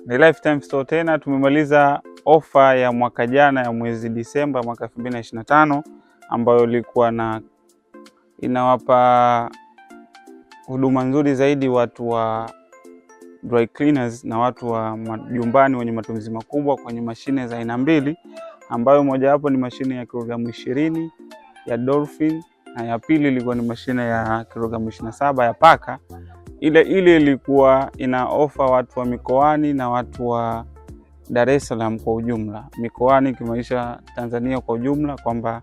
Ni Lifetime Store tena. Tumemaliza ofa ya mwaka jana ya mwezi Disemba mwaka 2025 ambayo ilikuwa inawapa huduma nzuri zaidi watu wa dry cleaners na watu wa majumbani wenye matumizi makubwa kwenye mashine za aina mbili, ambayo mojawapo ni mashine ya kilogramu 20 ya Dolphin na ya pili ilikuwa ni mashine ya kilogramu 27 ya Paka. Ile ilikuwa ina ofa watu wa mikoani na watu wa Dar es Salaam kwa ujumla. Mikoani kimaanisha Tanzania kwa ujumla, kwamba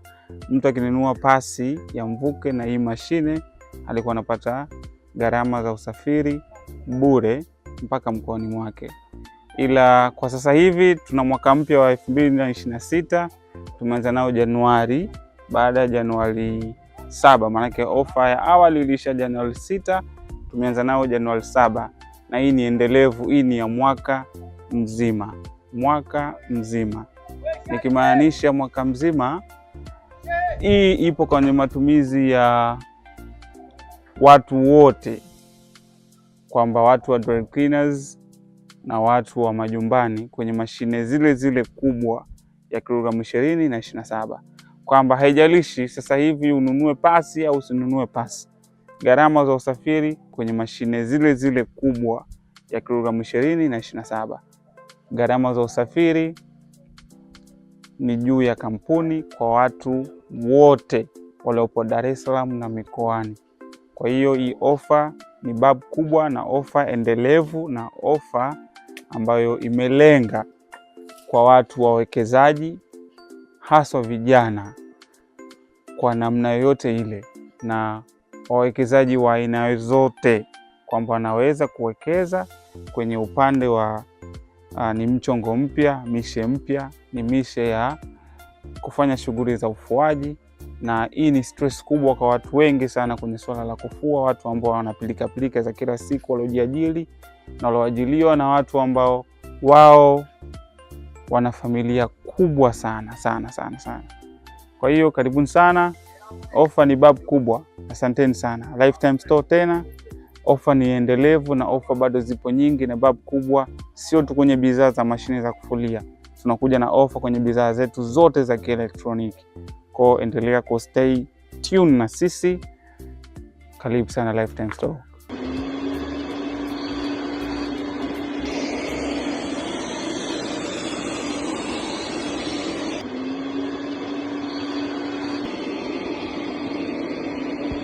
mtu akinunua pasi ya mvuke na hii mashine alikuwa anapata gharama za usafiri bure mpaka mkoani mwake. Ila kwa sasa hivi tuna mwaka mpya wa 2026, tumeanza nao Januari, baada ya Januari 7, maanake ofa ya awali ilisha Januari 6, tumeanza nao Januari 7, na hii ni endelevu. Hii ni ya mwaka mzima, nikimaanisha mwaka mzima. Hii ipo kwenye matumizi ya watu wote, kwamba watu wa dry cleaners na watu wa majumbani kwenye mashine zile kubwa ya kilogramu 20 na 27, kwamba haijalishi sasa hivi ununue pasi au usinunue pasi, gharama za usafiri kwenye mashine zile kubwa ya kilogramu 20 na 27, gharama za usafiri ni juu ya kampuni kwa watu wote waliopo Dar es Salaam na mikoani. Kwa hiyo hii ofa ni babu kubwa na ofa endelevu na ofa ambayo imelenga kwa watu wawekezaji, haswa vijana kwa namna yoyote ile, na wawekezaji wa aina zote, kwamba wanaweza kuwekeza kwenye upande wa ni mchongo mpya, mishe mpya, ni mishe ya kufanya shughuli za ufuaji. Na hii ni stress kubwa kwa watu wengi sana kwenye swala la kufua, watu ambao wanapilika za kila siku, waliojiajiri na walioajiliwa, na watu ambao wao wana familia kubwa sana. Kwa hiyo karibuni sana, ofa ni babu kubwa. Asanteni sana. Lifetime Store tena, ofa ni endelevu na ofa bado zipo nyingi na babu kubwa, sio tu kwenye bidhaa za mashine za kufulia. Tunakuja na ofa kwenye bidhaa zetu zote za kielektroniki. Kwa endelea ku stay tune na sisi. Karibu sana Lifetime Store.